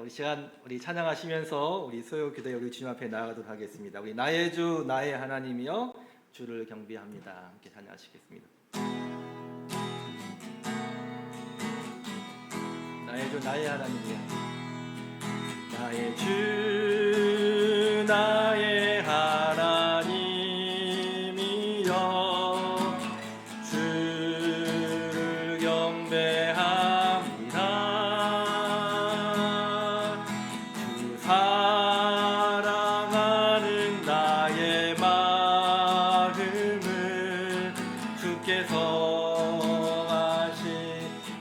우리 시간 우리 찬양하시면서 우리 소요 기도에 우리 주님 앞에 나아가도록 하겠습니다. 우리 나의 주 나의 하나님이여 주를 경배합니다. 함께 찬양하시겠습니다. 나의 주 나의 하나님이여 나의 주 나의 하나님이여 주를 경배합니다. 주 사랑하는 나의 마음을 주께서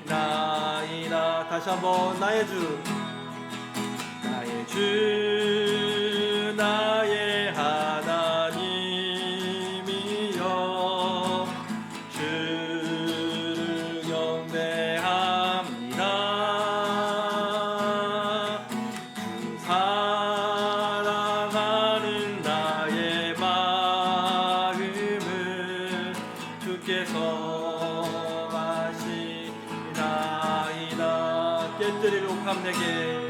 아시나이다. 다시 한번 나의 주 나의 하나님이여 주를 경배합니다. 주 사랑하는 나의 마음을 주께서 아시나이다. 깨뜨릴 옥함 내게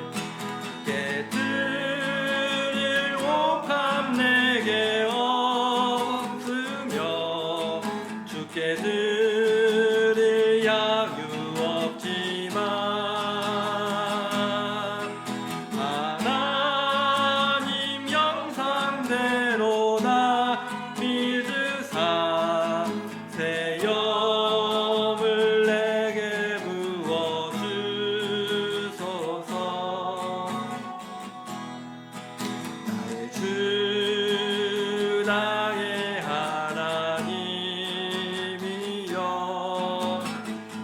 내게 없으며 주께 드릴 양유 없지만 하나님 영상대로 나 믿으사 새 영을 내게 부어주소서. 나의 주 나의 하나님이여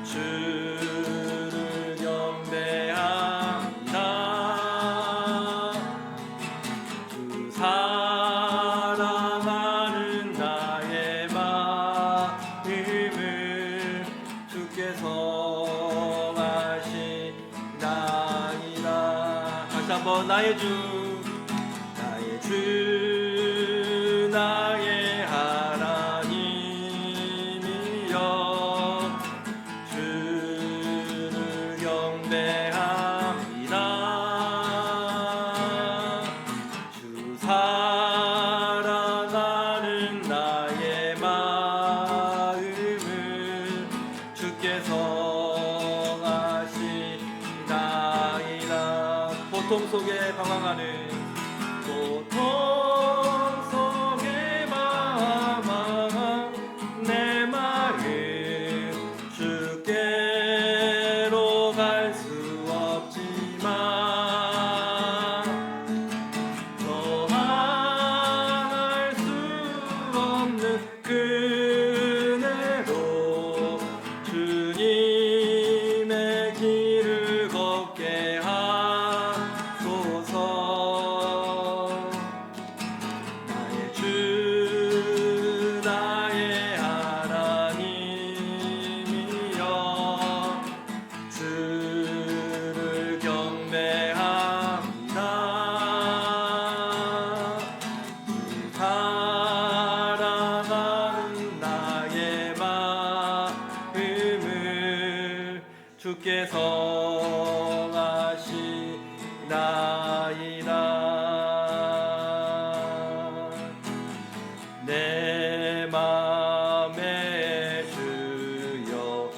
주를 경배합니다. 주 사랑하는 나의 마음을 주께서 아시나이다. 다시 한번 나의 주 나의 하나님이여 주를 경배합니다. 주 사랑하는 나의 마음을 주께서 아시나이다. 고통 속에 방황하는 내 마음 주께로 갈 수 없지만 저항할 수 없는 그네로 주님의 길을 걷게 하소서. 나의 주 나의 하나님이여 주를 경배합니다. 주 사랑하는 나의 마음을 주께서 아시나이다. 내 맘에 주여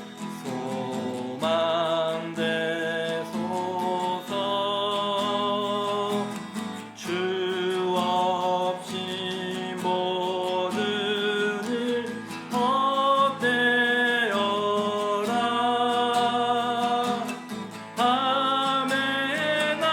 소망 되소서. 주 없이 모든 일 헛되어라. 밤에 나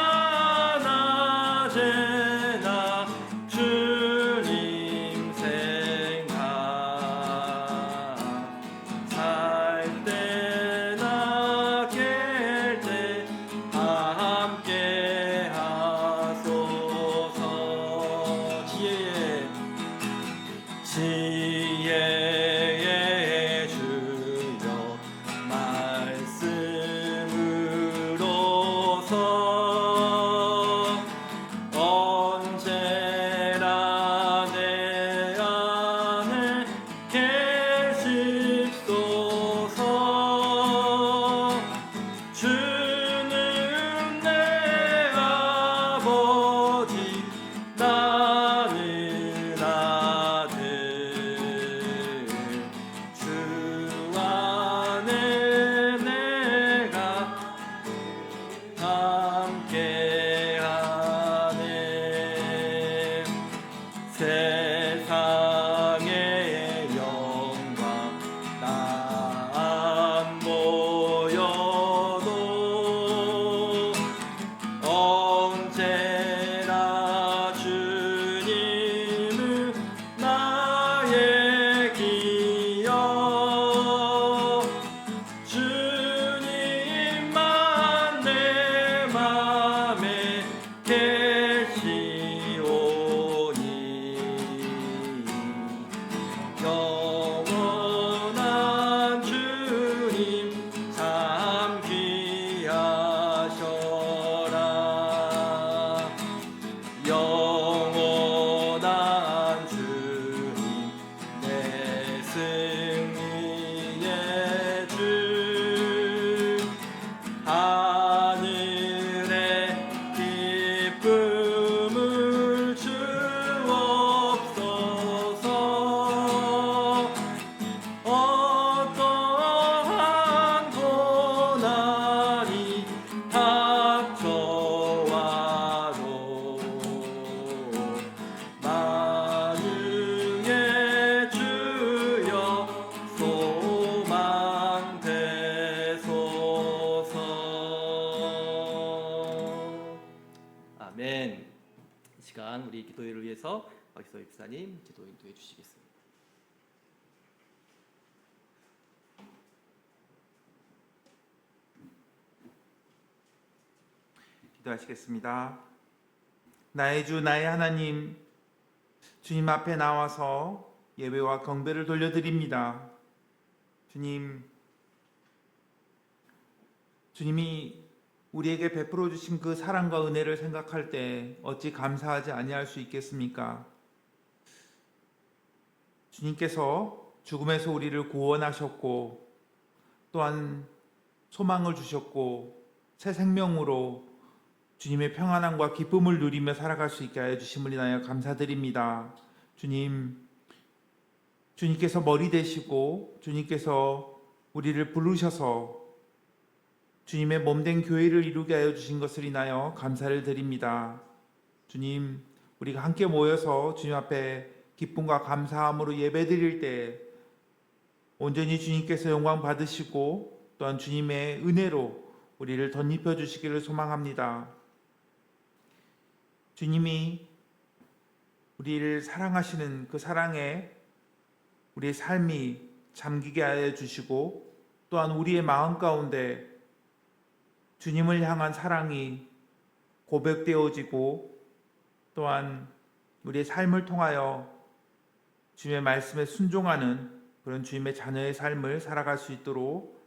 우리 기도회를 위해서 박희서 집사님 기도 인도해 주시겠습니다. 기도하시겠습니다. 나의 주 나의 하나님, 주님 앞에 나와서 예배와 경배를 돌려드립니다. 주님이 우리에게 베풀어 주신 그 사랑과 은혜를 생각할 때 어찌 감사하지 아니할 수 있겠습니까? 주님께서 죽음에서 우리를 구원하셨고 또한 소망을 주셨고 새 생명으로 주님의 평안함과 기쁨을 누리며 살아갈 수 있게 하여 주심을 인하여 감사드립니다. 주님께서 머리 되시고 주님께서 우리를 부르셔서 주님의 몸된 교회를 이루게 하여 주신 것을 인하여 감사를 드립니다. 주님, 우리가 함께 모여서 주님 앞에 기쁨과 감사함으로 예배드릴 때 온전히 주님께서 영광 받으시고 또한 주님의 은혜로 우리를 덧입혀 주시기를 소망합니다. 주님이 우리를 사랑하시는 그 사랑에 우리의 삶이 잠기게 하여 주시고 또한 우리의 마음 가운데 주님을 향한 사랑이 고백되어지고 또한 우리의 삶을 통하여 주님의 말씀에 순종하는 그런 주님의 자녀의 삶을 살아갈 수 있도록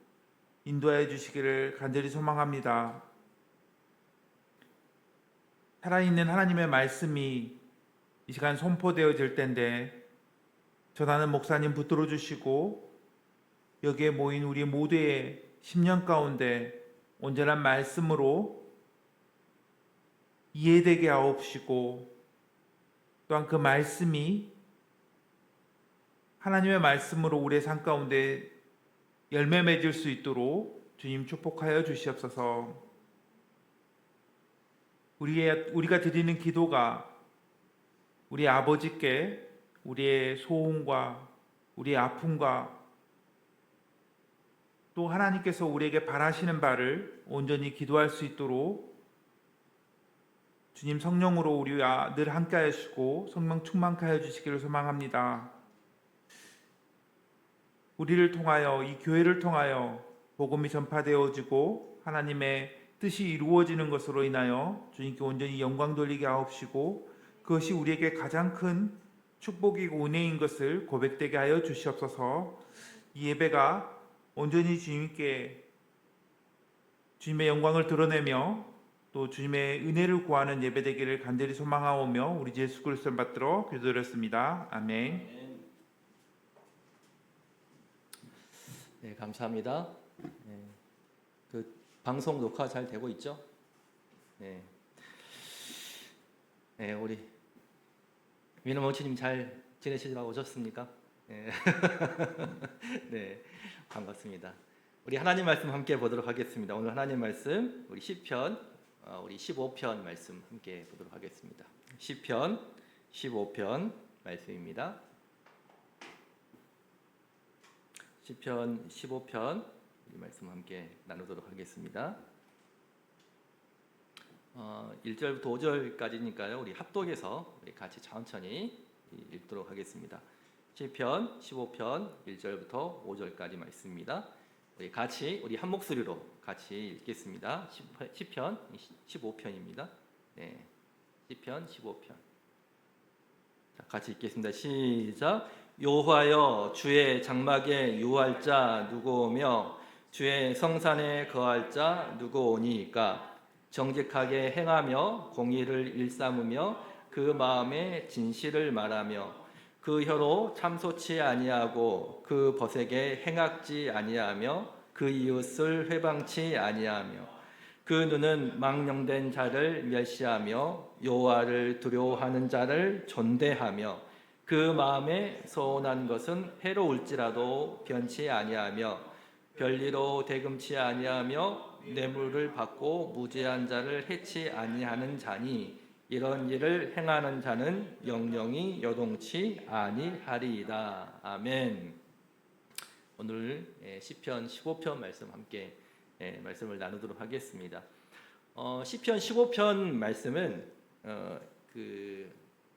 인도하여 주시기를 간절히 소망합니다. 살아있는 하나님의 말씀이 이 시간 선포되어질 텐데 전하는 목사님 붙들어 주시고 여기에 모인 우리 모두의 10년 가운데 온전한 말씀으로 이해되게 하옵시고 또한 그 말씀이 하나님의 말씀으로 우리의 삶 가운데 열매 맺을 수 있도록 주님 축복하여 주시옵소서. 우리가 드리는 기도가 우리 아버지께 우리의 소원과 우리의 아픔과 또 하나님께서 우리에게 바라시는 바를 온전히 기도할 수 있도록 주님 성령으로 우리와 늘 함께 하시고 성령 충만케 하여 주시기를 소망합니다. 우리를 통하여 이 교회를 통하여 복음이 전파되어지고 하나님의 뜻이 이루어지는 것으로 인하여 주님께 온전히 영광 돌리게 하옵시고 그것이 우리에게 가장 큰 축복이고 은혜인 것을 고백되게 하여 주시옵소서. 이 예배가 온전히 주님께 주님의 영광을 드러내며 또 주님의 은혜를 구하는 예배되기를 간절히 소망하오며 우리 예수 그리스도를 받들어 기도드렸습니다. 아멘. 네, 감사합니다. 네, 그 방송 녹화 잘 되고 있죠? 네, 네 우리 민호 모치님 잘 지내시다가 오셨습니까? 네. 네, 반갑습니다. 우리 하나님 말씀 함께 보도록 하겠습니다. 오늘 하나님 말씀 우리 시편 우리 15편 말씀 함께 보도록 하겠습니다. 시편 15편 말씀입니다. 시편 15편 우리 말씀 함께 나누도록 하겠습니다. 1절부터 5절까지니까요. 우리 합독해서 우리 같이 천천히 읽도록 하겠습니다. 시편 15편 1절부터 5절까지 말씀입니다. 우리 한 목소리로 같이 읽겠습니다. 시편 15편입니다. 네, 시편 15편. 자, 같이 읽겠습니다. 시작. 여호와여, 주의 장막에 유할 자 누구오며 주의 성산에 거할 자 누구오니이까? 정직하게 행하며 공의를 일삼으며 그 마음에 진실을 말하며 그 혀로 참소치 아니하고 그 벗에게 행악지 아니하며 그 이웃을 회방치 아니하며 그 눈은 망령된 자를 멸시하며 여호와를 두려워하는 자를 존대하며 그 마음에 소원한 것은 해로울지라도 변치 아니하며 별리로 대금치 아니하며 뇌물을 받고 무죄한 자를 해치 아니하는 자니 이런 일을 행하는 자는 영영이 요동치 아니하리이다. 아멘. 오늘 시편 15편 말씀 함께 말씀을 나누도록 하겠습니다. 시편 15편 말씀은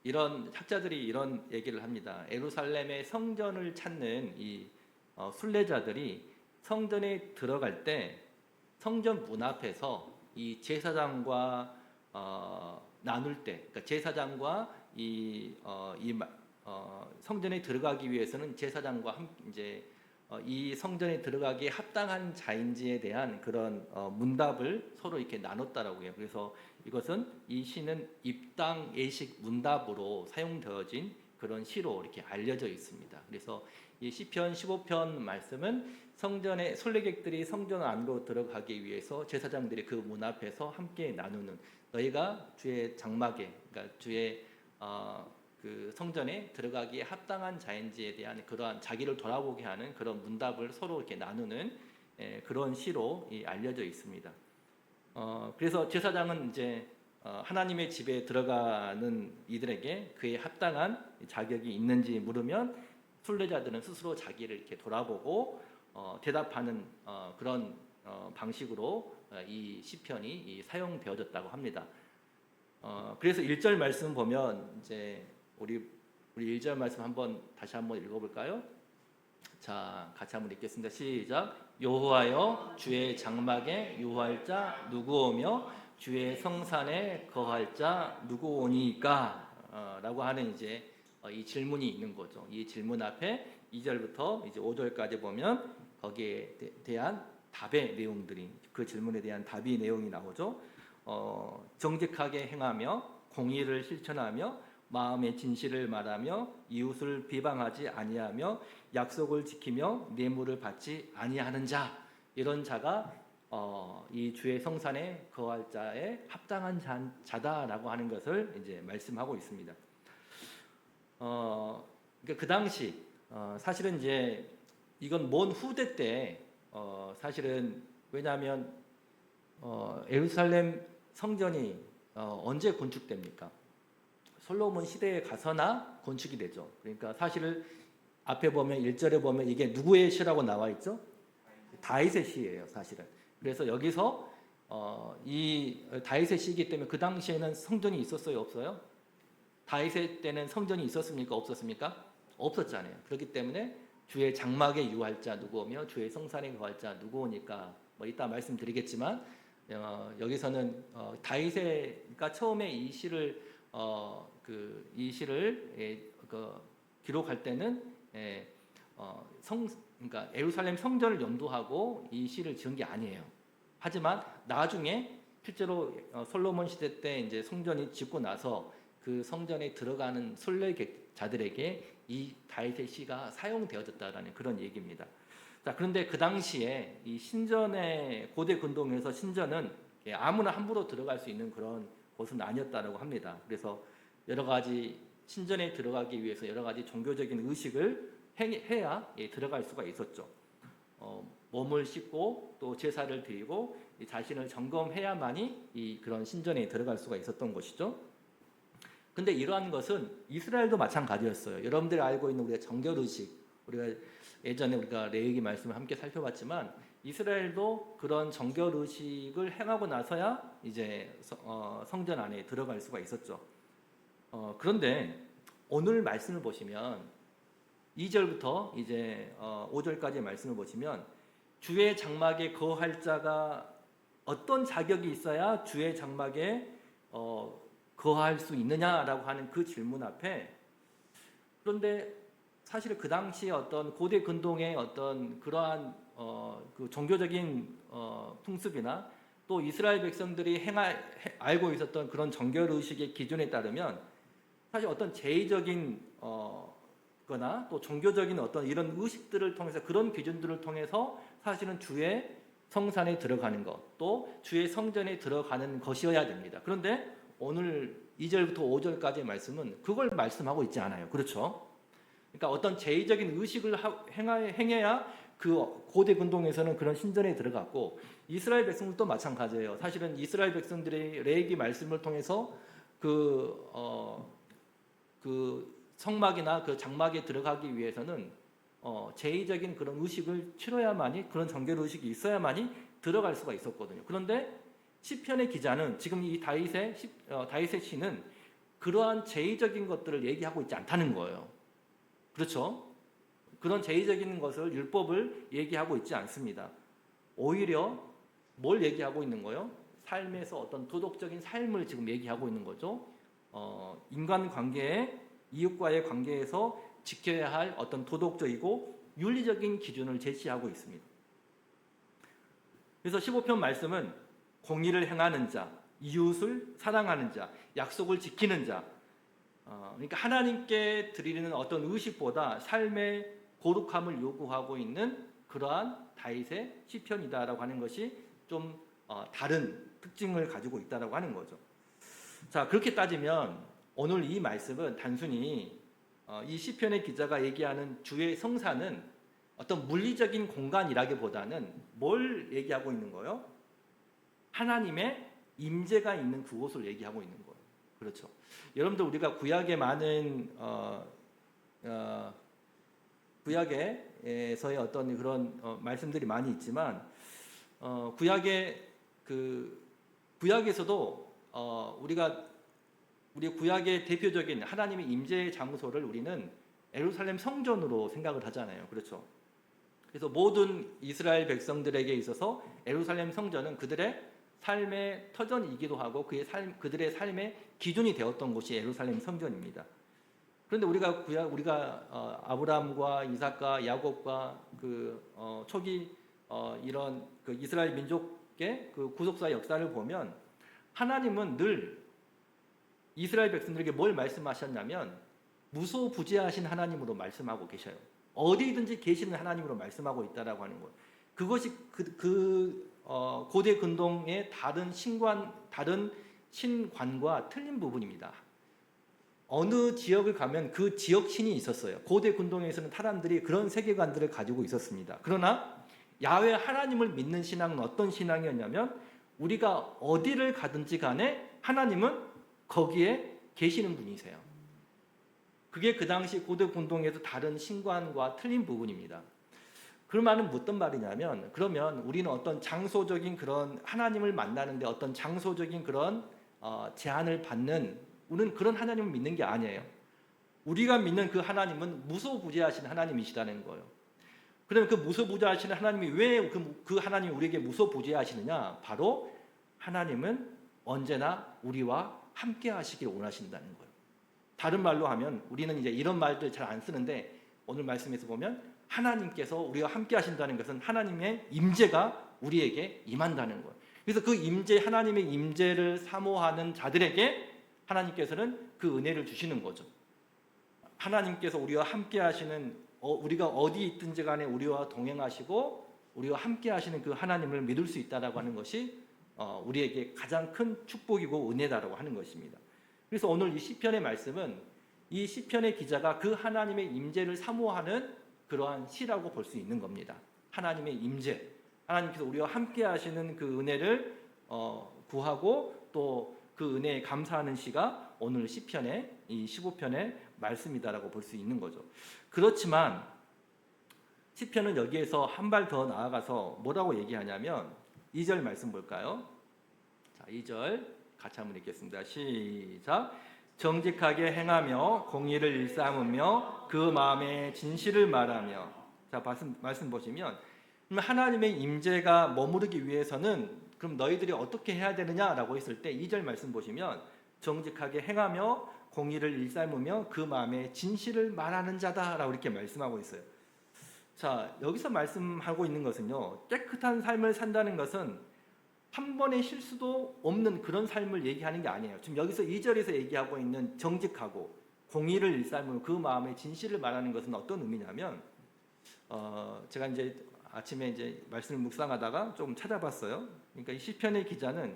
이런 학자들이 이런 얘기를 합니다. 예루살렘의 성전을 찾는 이 순례자들이 성전에 들어갈 때 성전 문 앞에서 이 제사장과 나눌 때, 그러니까 제사장과 성전에 들어가기 위해서는 제사장과 이제 이 성전에 들어가기에 합당한 자인지에 대한 그런 문답을 서로 이렇게 나눴다라고 해요. 그래서 이것은 이 시는 입당 예식 문답으로 사용되어진 그런 시로 이렇게 알려져 있습니다. 그래서 이 시편 15편 말씀은 성전에 순례객들이 성전 안으로 들어가기 위해서 제사장들이 그 문 앞에서 함께 나누는 너희가 주의 장막에, 그러니까 주의 그 성전에 들어가기에 합당한 자인지에 대한 그러한 자기를 돌아보게 하는 그런 문답을 서로 이렇게 나누는 그런 시로 알려져 있습니다. 그래서 제사장은 이제 하나님의 집에 들어가는 이들에게 그에 합당한 자격이 있는지 물으면 순례자들은 스스로 자기를 이렇게 돌아보고 대답하는 그런 방식으로 이 시편이 사용되어졌다고 합니다. 그래서 1절 말씀 보면 이제 우리 1절 말씀 다시 한번 읽어볼까요? 자, 같이 한번 읽겠습니다. 시작. 여호와여, 주의 장막에 유할 자 누구 오며 주의 성산에 거할 자 누구 오니까? 라고 하는 이제 이 질문이 있는 거죠. 이 질문 앞에 2절부터 이제 5절까지 보면 거기에 대한 답의 내용들이, 그 질문에 대한 답의 내용이 나오죠. 정직하게 행하며 공의를 실천하며 마음의 진실을 말하며 이웃을 비방하지 아니하며 약속을 지키며 뇌물을 받지 아니하는 자, 이런 자가 이 주의 성산에 거할 자에 합당한 자다라고 하는 것을 이제 말씀하고 있습니다. 그러니까 그 당시 사실은 이제 이건 먼 후대 때 사실은 왜냐하면 예루살렘 성전이 언제 건축됩니까? 솔로몬 시대에 가서나 건축이 되죠. 그러니까 사실은 앞에 보면 1절에 보면 이게 누구의 시라고 나와 있죠? 다윗의 시예요, 사실은. 그래서 여기서 이 다윗의 시이기 때문에 그 당시에는 성전이 있었어요, 없어요? 다윗의 때는 성전이 있었습니까, 없었습니까? 없었잖아요. 그렇기 때문에 주의 장막에 유할 자 누구 오며 주의 성산에 거할 자 누구 오니까 뭐 이따 말씀드리겠지만 여기서는 다윗가 처음에 이 시를 기록할 때는 그러니까 예루살렘 성전을 염두하고 이 시를 지은 게 아니에요. 하지만 나중에 실제로 솔로몬 시대 때 이제 성전이 짓고 나서 그 성전에 들어가는 순례자들에게 이 다윗의 시가 사용되어졌다라는 그런 얘기입니다. 자, 그런데 그 당시에 이 신전의 고대 근동에서 신전은 아무나 함부로 들어갈 수 있는 그런 곳은 아니었다라고 합니다. 그래서 여러 가지 신전에 들어가기 위해서 여러 가지 종교적인 의식을 해야 들어갈 수가 있었죠. 몸을 씻고 또 제사를 드리고 자신을 점검해야만이 그런 신전에 들어갈 수가 있었던 것이죠. 근데 이러한 것은 이스라엘도 마찬가지였어요. 여러분들이 알고 있는 우리가 정결 의식, 우리가 예전에 우리가 레위기 말씀을 함께 살펴봤지만 이스라엘도 그런 정결 의식을 행하고 나서야 이제 성전 안에 들어갈 수가 있었죠. 그런데 오늘 말씀을 보시면 2절부터 이제 5절까지 말씀을 보시면 주의 장막에 거할 자가 어떤 자격이 있어야 주의 장막에 거할 수 있느냐라고 하는 그 질문 앞에, 그런데 사실 그 당시에 어떤 고대 근동의 어떤 그러한 그 종교적인 풍습이나 또 이스라엘 백성들이 알고 있었던 그런 정결 의식의 기준에 따르면 사실 어떤 제의적인 거나 또 종교적인 어떤 이런 의식들을 통해서, 그런 기준들을 통해서 사실은 주의 성산에 들어가는 것, 또 주의 성전에 들어가는 것이어야 됩니다. 그런데 오늘 2절부터 5절까지의 말씀은 그걸 말씀하고 있지 않아요. 그렇죠? 그러니까 어떤 제의적인 의식을 행해야 그 고대 근동에서는 그런 신전에 들어갔고, 이스라엘 백성들도 마찬가지예요. 사실은 이스라엘 백성들의 레위기 말씀을 통해서 그 성막이나 그 장막에 들어가기 위해서는 제의적인 그런 의식을 치러야만이, 그런 정결 의식이 있어야만이 들어갈 수가 있었거든요. 그런데 시편의 기자는 지금 이 다윗의 시는 그러한 제의적인 것들을 얘기하고 있지 않다는 거예요. 그렇죠? 그런 제의적인 것을 율법을 얘기하고 있지 않습니다. 오히려 뭘 얘기하고 있는 거예요? 삶에서 어떤 도덕적인 삶을 지금 얘기하고 있는 거죠. 인간 관계에 이웃과의 관계에서 지켜야 할 어떤 도덕적이고 윤리적인 기준을 제시하고 있습니다. 그래서 15편 말씀은 공의를 행하는 자, 이웃을 사랑하는 자, 약속을 지키는 자, 그러니까 하나님께 드리는 어떤 의식보다 삶의 거룩함을 요구하고 있는 그러한 다윗의 시편이다라고 하는 것이 좀 다른 특징을 가지고 있다라고 하는 거죠. 자, 그렇게 따지면 오늘 이 말씀은 단순히 이 시편의 기자가 얘기하는 주의 성사는 어떤 물리적인 공간이라기보다는 뭘 얘기하고 있는 거예요? 하나님의 임재가 있는 그곳을 얘기하고 있는 거예요. 그렇죠. 여러분들 우리가 구약에 많은 구약에서의 어떤 그런 말씀들이 많이 있지만 구약에서도 우리 구약의 대표적인 하나님의 임재의 장소를 우리는 예루살렘 성전으로 생각을 하잖아요. 그렇죠. 그래서 모든 이스라엘 백성들에게 있어서 예루살렘 성전은 그들의 삶의 터전이기도 하고 그들의 삶의 기준이 되었던 곳이 예루살렘 성전입니다. 그런데 우리가 아브라함과 이삭과 야곱과 초기 이런 이스라엘 민족의 구속사 역사를 보면 하나님은 늘 이스라엘 백성들에게 뭘 말씀하셨냐면 무소부재하신 하나님으로 말씀하고 계셔요. 어디든지 계시는 하나님으로 말씀하고 있다라고 하는 것. 그것이 고대 근동의 다른 신관과 틀린 부분입니다. 어느 지역을 가면 그 지역 신이 있었어요. 고대 근동에서는 사람들이 그런 세계관들을 가지고 있었습니다. 그러나 야훼 하나님을 믿는 신앙은 어떤 신앙이었냐면 우리가 어디를 가든지 간에 하나님은 거기에 계시는 분이세요. 그게 그 당시 고대 근동에서 다른 신관과 틀린 부분입니다. 그 말은 어떤 말이냐면 그러면 우리는 어떤 장소적인 그런 하나님을 만나는데 어떤 장소적인 그런 제한을 받는 우리는 그런 하나님을 믿는 게 아니에요. 우리가 믿는 그 하나님은 무소부재하신 하나님이시다는 거예요. 그러면 그 무소부재하시는 하나님이 왜 그 하나님이 우리에게 무소부재하시느냐? 바로 하나님은 언제나 우리와 함께 하시길 원하신다는 거예요. 다른 말로 하면 우리는 이제 이런 말들 잘 안 쓰는데 오늘 말씀에서 보면 하나님께서 우리와 함께 하신다는 것은 하나님의 임재가 우리에게 임한다는 거예요. 그래서 그 하나님의 임재를 사모하는 자들에게 하나님께서는 그 은혜를 주시는 거죠. 하나님께서 우리와 함께 하시는 우리가 어디 있든지 간에 우리와 동행하시고 우리와 함께 하시는 그 하나님을 믿을 수 있다라고 하는 것이 우리에게 가장 큰 축복이고 은혜다라고 하는 것입니다. 그래서 오늘 이 시편의 말씀은 이 시편의 기자가 그 하나님의 임재를 사모하는 그러한 시라고 볼 수 있는 겁니다. 하나님의 임재, 하나님께서 우리와 함께 하시는 그 은혜를 구하고 또 그 은혜에 감사하는 시가 오늘 시편의 이 15편의 말씀이다라고 볼 수 있는 거죠. 그렇지만 시편은 여기에서 한 발 더 나아가서 뭐라고 얘기하냐면 2절 말씀 볼까요? 자, 2절 같이 한번 읽겠습니다. 시작. 정직하게 행하며 공의를 일삼으며 그 마음에 진실을 말하며. 자, 말씀 보시면 하나님의 임재가 머무르기 위해서는 그럼 너희들이 어떻게 해야 되느냐라고 했을 때 2절 말씀 보시면 정직하게 행하며 공의를 일삼으며 그 마음에 진실을 말하는 자다라고 이렇게 말씀하고 있어요. 자, 여기서 말씀하고 있는 것은요, 깨끗한 삶을 산다는 것은 한 번의 실수도 없는 그런 삶을 얘기하는 게 아니에요. 지금 여기서 2절에서 얘기하고 있는 정직하고 공의를 일삼으며 그 마음의 진실을 말하는 것은 어떤 의미냐면 제가 이제 아침에 이제 말씀을 묵상하다가 조금 찾아봤어요. 그러니까 이 시편의 기자는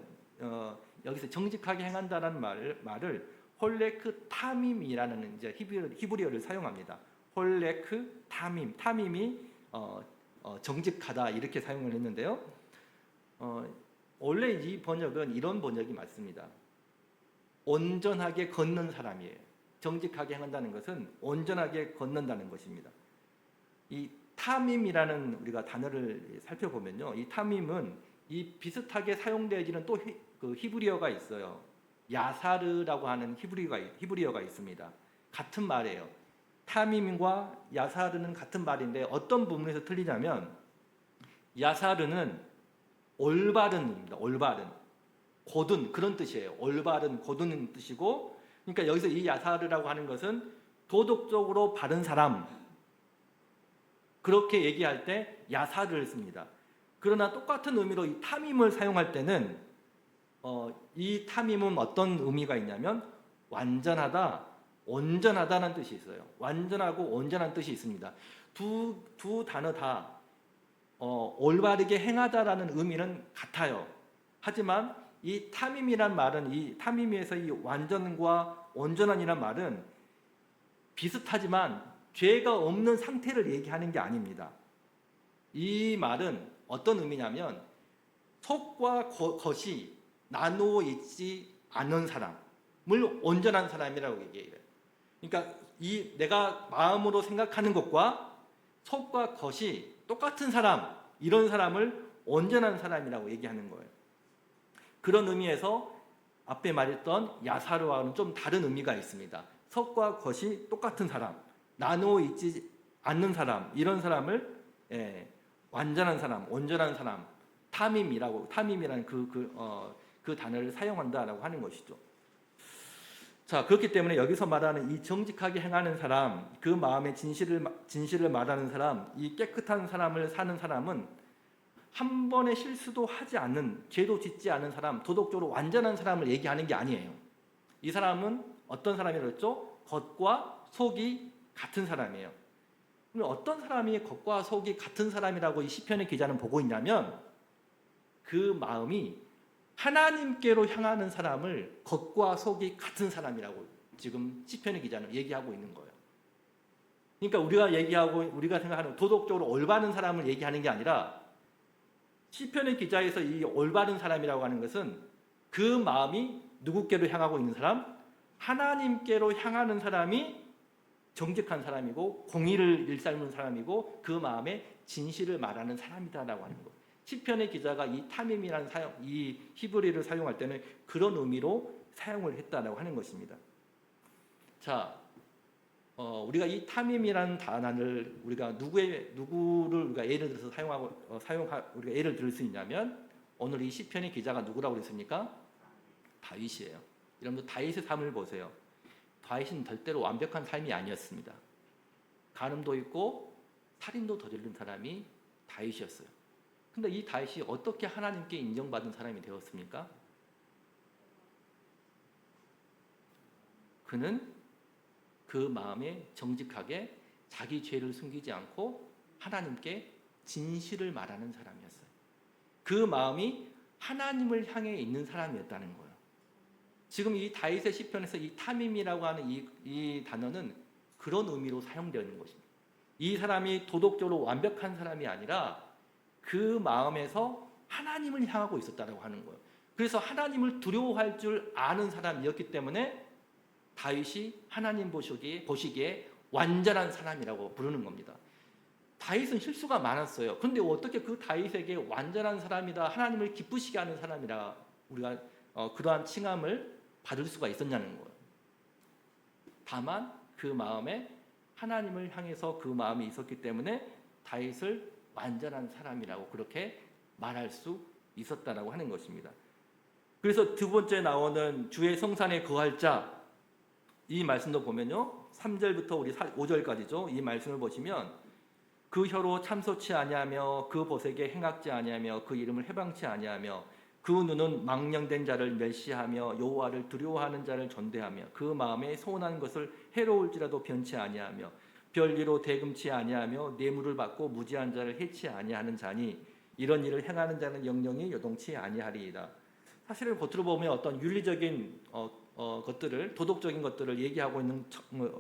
여기서 정직하게 행한다라는 말을 홀레크 타밈이라는 이제 히브리어를 사용합니다. 홀레크 타밈이 정직하다 이렇게 사용을 했는데요. 원래 이 번역은 이런 번역이 맞습니다. 온전하게 걷는 사람이에요. 정직하게 행한다는 것은 온전하게 걷는다는 것입니다. 이 타밈이라는 우리가 단어를 살펴보면요, 이 타밈은 이 비슷하게 사용되어지는 또 그 히브리어가 있어요. 야사르라고 하는 히브리어가 있습니다. 같은 말이에요. 타밈과 야사르는 같은 말인데 어떤 부분에서 틀리냐면 야사르는 올바른입니다. 올바른, 곧은 그런 뜻이에요. 올바른, 곧은 뜻이고, 그러니까 여기서 이 야사르라고 하는 것은 도덕적으로 바른 사람, 그렇게 얘기할 때 야사르를 씁니다. 그러나 똑같은 의미로 이 타밈을 사용할 때는 이 타밈은 어떤 의미가 있냐면 완전하다, 온전하다는 뜻이 있어요. 완전하고 온전한 뜻이 있습니다. 두 단어 다 올바르게 행하다라는 의미는 같아요. 하지만 이 타밈이란 말은 이 타밈에서 이 완전과 온전한이란 말은 비슷하지만 죄가 없는 상태를 얘기하는 게 아닙니다. 이 말은 어떤 의미냐면 속과 겉이 나누어 있지 않은 사람을 온전한 사람이라고 얘기해요. 그러니까 이 내가 마음으로 생각하는 것과 속과 겉이 똑같은 사람, 이런 사람을 온전한 사람이라고 얘기하는 거예요. 그런 의미에서 앞에 말했던 야사르와는 좀 다른 의미가 있습니다. 속과 겉이 똑같은 사람, 나누어 있지 않는 사람, 이런 사람을 완전한 사람, 온전한 사람, 타밈이라는 그 단어를 사용한다라고 하는 것이죠. 자, 그렇기 때문에 여기서 말하는 이 정직하게 행하는 사람, 그 마음의 진실을 말하는 사람, 이 깨끗한 삶을 사는 사람은 한 번의 실수도 하지 않는, 죄도 짓지 않은 사람, 도덕적으로 완전한 사람을 얘기하는 게 아니에요. 이 사람은 어떤 사람이라고 했죠? 겉과 속이 같은 사람이에요. 그럼 어떤 사람이 겉과 속이 같은 사람이라고 이 시편의 기자는 보고 있냐면 그 마음이 하나님께로 향하는 사람을 겉과 속이 같은 사람이라고 지금 시편의 기자는 얘기하고 있는 거예요. 그러니까 우리가 생각하는 도덕적으로 올바른 사람을 얘기하는 게 아니라 시편의 기자에서 이 올바른 사람이라고 하는 것은 그 마음이 누구께로 향하고 있는 사람? 하나님께로 향하는 사람이 정직한 사람이고 공의를 일삼는 사람이고 그 마음에 진실을 말하는 사람이다라고 하는 거예요. 시편의 기자가 이 타밈이라는 이 히브리를 사용할 때는 그런 의미로 사용을 했다라고 하는 것입니다. 자, 우리가 이 타밈이라는 단어를 우리가 누구를 우리가 예를 들어서 우리가 예를 들 수 있냐면 오늘 이 시편의 기자가 누구라고 그랬습니까? 다윗이에요. 여러분들 다윗의 삶을 보세요. 다윗은 절대로 완벽한 삶이 아니었습니다. 간음도 있고 살인도 저지른 사람이 다윗이었어요. 근데 이 다윗이 어떻게 하나님께 인정받은 사람이 되었습니까? 그는 그 마음에 정직하게 자기 죄를 숨기지 않고 하나님께 진실을 말하는 사람이었어요. 그 마음이 하나님을 향해 있는 사람이었다는 거예요. 지금 이 다윗의 시편에서 이 타밈이라고 하는 이 단어는 그런 의미로 사용되는 것입니다. 이 사람이 도덕적으로 완벽한 사람이 아니라 그 마음에서 하나님을 향하고 있었다고 하는 거예요. 그래서 하나님을 두려워할 줄 아는 사람이었기 때문에 다윗이 하나님 보시기에 완전한 사람이라고 부르는 겁니다. 다윗은 실수가 많았어요. 그런데 어떻게 그 다윗에게 완전한 사람이다, 하나님을 기쁘시게 하는 사람이라 우리가 그러한 칭함을 받을 수가 있었냐는 거예요. 다만 그 마음에 하나님을 향해서 그 마음이 있었기 때문에 다윗을 완전한 사람이라고 그렇게 말할 수 있었다라고 하는 것입니다. 그래서 두 번째 나오는 주의 성산에 거할 자, 이 말씀도 보면요 3절부터 우리 5절까지죠. 이 말씀을 보시면 그 혀로 참소치 아니하며 그 보색에 행악지 아니하며 그 이름을 해방치 아니하며 그 눈은 망령된 자를 멸시하며 여호와를 두려워하는 자를 전대하며 그 마음에 소원한 것을 해로울지라도 변치 아니하며 별리로 대금치 아니하며 뇌물을 받고 무지한 자를 해치 아니하는 자니 이런 일을 행하는 자는 영영이 요동치 아니하리이다. 사실은 겉으로 보면 어떤 윤리적인 것들을, 도덕적인 것들을 얘기하고 있는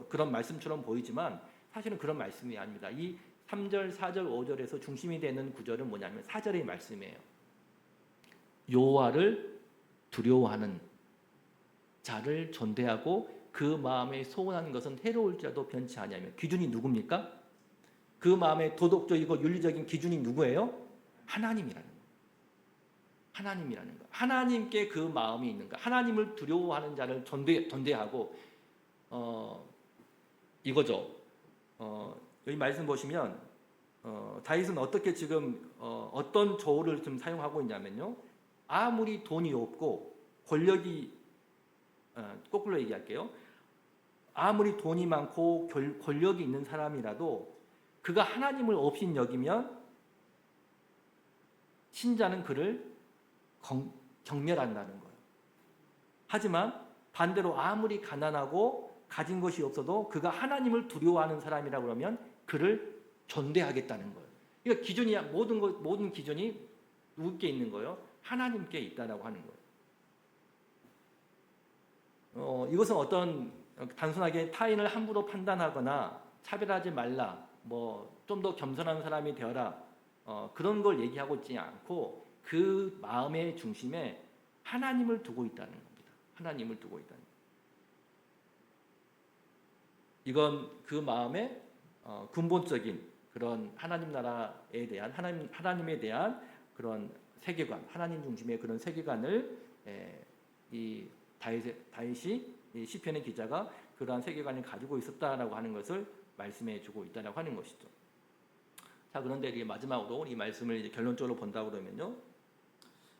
그런 말씀처럼 보이지만 사실은 그런 말씀이 아닙니다. 이 3절, 4절, 5절에서 중심이 되는 구절은 뭐냐면 4절의 말씀이에요. 여호와를 두려워하는 자를 존대하고 그 마음에 소원하는 것은 해로울지라도 변치 아니하며. 기준이 누굽니까? 그 마음의 도덕적이고 윤리적인 기준이 누구예요? 하나님이라는 거예요. 하나님이라는 거. 하나님께 그 마음이 있는가? 하나님을 두려워하는 자를 존대하고 이거죠. 여기 말씀 보시면 다윗은 어떻게 지금 어떤 조어를 좀 사용하고 있냐면요. 아무리 돈이 없고 권력이 거꾸로 얘기할게요. 아무리 돈이 많고 권력이 있는 사람이라도 그가 하나님을 없인 여기면 신자는 그를 경멸한다는 거예요. 하지만 반대로 아무리 가난하고 가진 것이 없어도 그가 하나님을 두려워하는 사람이라 그러면 그를 존대하겠다는 거예요. 그러니까 기준이 모든 기준이 누구께 있는 거예요? 하나님께 있다라고 하는 거예요. 이것은 어떤 단순하게 타인을 함부로 판단하거나 차별하지 말라, 뭐 좀 더 겸손한 사람이 되어라, 그런 걸 얘기하고 있지 않고 그 마음의 중심에 하나님을 두고 있다는 겁니다. 하나님을 두고 있다는 거예요. 이건 그 마음의 근본적인 그런 하나님 나라에 대한 하나님에 대한 그런 세계관, 하나님 중심의 그런 세계관을 이 다윗이 이 시편의 기자가 그러한 세계관을 가지고 있었다라고 하는 것을 말씀해주고 있다라고 하는 것이죠. 자, 그런데 이 마지막으로 이 말씀을 이제 결론적으로 본다 그러면요.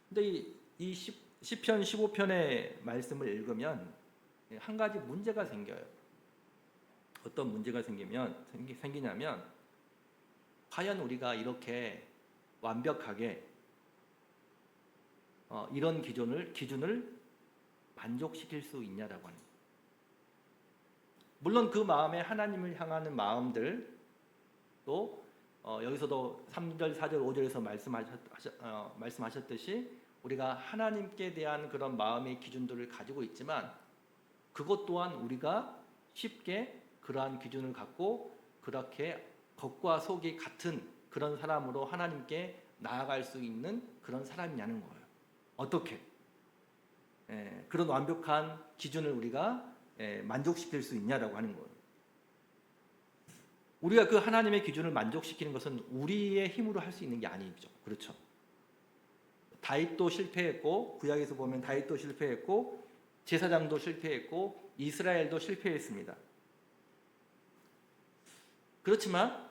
근데 이 시편 15편의 말씀을 읽으면 한 가지 문제가 생겨요. 어떤 문제가 생기냐면 과연 우리가 이렇게 완벽하게 이런 기준을 만족시킬 수 있냐라고 하는 거예요. 물론 그 마음에 하나님을 향하는 마음들 또 여기서도 3절, 4절, 5절에서 말씀하셨듯이 우리가 하나님께 대한 그런 마음의 기준들을 가지고 있지만 그것 또한 우리가 쉽게 그러한 기준을 갖고 그렇게 겉과 속이 같은 그런 사람으로 하나님께 나아갈 수 있는 그런 사람이냐는 거예요. 어떻게? 그런 완벽한 기준을 우리가 만족시킬 수 있냐라고 하는 거예요. 우리가 그 하나님의 기준을 만족시키는 것은 우리의 힘으로 할 수 있는 게 아니죠. 그렇죠? 다윗도 실패했고 구약에서 보면 다윗도 실패했고 제사장도 실패했고 이스라엘도 실패했습니다. 그렇지만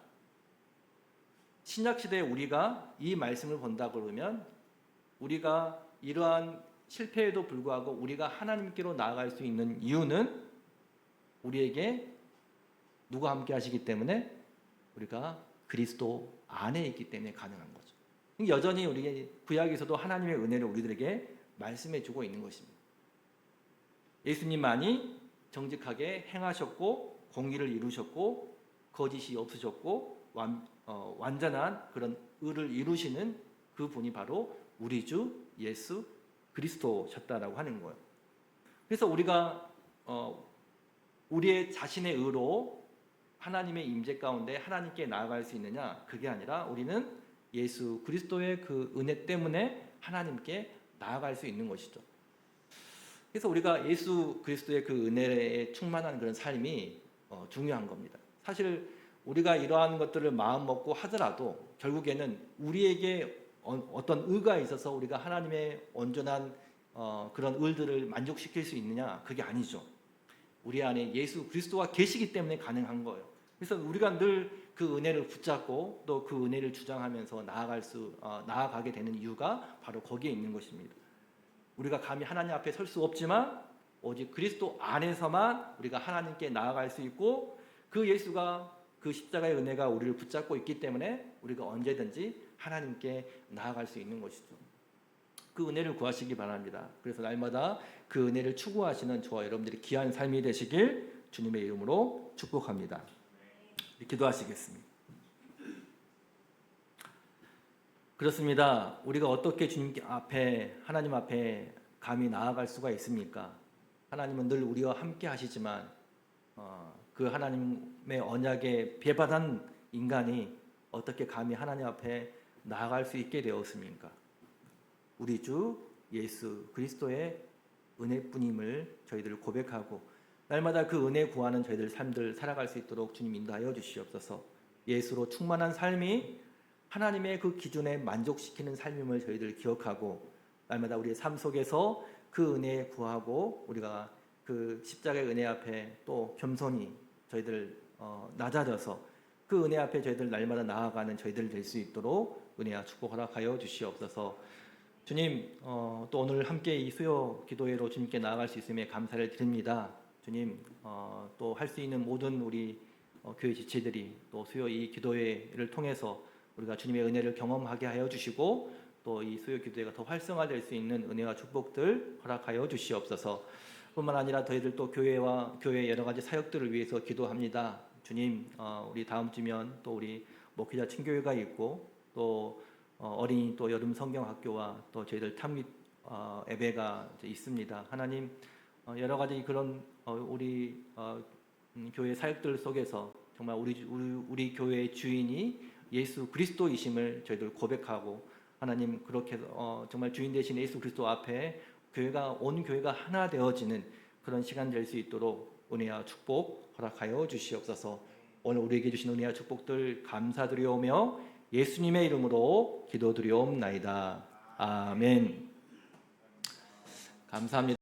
신약시대에 우리가 이 말씀을 본다 그러면 우리가 이러한 실패에도 불구하고 우리가 하나님께로 나아갈 수 있는 이유는 우리에게 누가 함께 하시기 때문에 우리가 그리스도 안에 있기 때문에 가능한 거죠. 여전히 우리 구약에서도 하나님의 은혜를 우리들에게 말씀해 주고 있는 것입니다. 예수님만이 정직하게 행하셨고 공의를 이루셨고 거짓이 없으셨고 완전한 그런 의를 이루시는 그 분이 바로 우리 주 예수 그리스도셨다라고 하는 거예요. 그래서 우리가 우리의 자신의 의로 하나님의 임재 가운데 하나님께 나아갈 수 있느냐? 그게 아니라 우리는 예수 그리스도의 그 은혜 때문에 하나님께 나아갈 수 있는 것이죠. 그래서 우리가 예수 그리스도의 그 은혜에 충만한 그런 삶이 중요한 겁니다. 사실 우리가 이러한 것들을 마음 먹고 하더라도 결국에는 우리에게 어떤 의가 있어서 우리가 하나님의 온전한 그런 의들을 만족시킬 수 있느냐? 그게 아니죠. 우리 안에 예수 그리스도가 계시기 때문에 가능한 거예요. 그래서 우리가 늘 그 은혜를 붙잡고 또 그 은혜를 주장하면서 나아가게 되는 이유가 바로 거기에 있는 것입니다. 우리가 감히 하나님 앞에 설 수 없지만 오직 그리스도 안에서만 우리가 하나님께 나아갈 수 있고 그 예수가 그 십자가의 은혜가 우리를 붙잡고 있기 때문에 우리가 언제든지 하나님께 나아갈 수 있는 것이죠. 그 은혜를 구하시기 바랍니다. 그래서 날마다 그 은혜를 추구하시는 저와 여러분들이 귀한 삶이 되시길 주님의 이름으로 축복합니다. 기도하시겠습니다. 그렇습니다. 우리가 어떻게 주님 앞에 하나님 앞에 감히 나아갈 수가 있습니까? 하나님은 늘 우리와 함께 하시지만 그 하나님의 언약에 배반한 인간이 어떻게 감히 하나님 앞에 나아갈 수 있게 되었습니까? 우리 주 예수 그리스도의 은혜뿐임을 저희들 고백하고 날마다 그 은혜 구하는 저희들 삶들 살아갈 수 있도록 주님 인도하여 주시옵소서. 예수로 충만한 삶이 하나님의 그 기준에 만족시키는 삶임을 저희들 기억하고 날마다 우리의 삶 속에서 그 은혜에 구하고 우리가 그 십자가의 은혜 앞에 또 겸손히 저희들 낮아져서 그 은혜 앞에 저희들 날마다 나아가는 저희들 될 수 있도록 은혜와 축복 허락하여 주시옵소서. 주님, 또 오늘 함께 이 수요 기도회로 주님께 나아갈 수 있음에 감사를 드립니다. 주님, 또 할 수 있는 모든 우리 교회 지체들이 또 수요 이 기도회를 통해서 우리가 주님의 은혜를 경험하게 하여 주시고 또 이 수요 기도회가 더 활성화될 수 있는 은혜와 축복들 허락하여 주시옵소서. 뿐만 아니라 저희들 또 교회와 교회 여러 가지 사역들을 위해서 기도합니다. 주님, 우리 다음 주면 또 우리 목회자 친교회가 있고 또 어린이 또 여름 성경학교와 또 저희들 탐미 예배가 있습니다. 하나님, 여러 가지 그런 우리 교회 사역들 속에서 정말 우리 교회의 주인이 예수 그리스도이심을 저희들 고백하고 하나님 그렇게 정말 주인 되신 예수 그리스도 앞에 온 교회가 하나 되어지는 그런 시간 될 수 있도록 은혜와 축복 허락하여 주시옵소서. 오늘 우리에게 주신 은혜와 축복들 감사드리오며 예수님의 이름으로 기도드리옵나이다. 아멘. 감사합니다.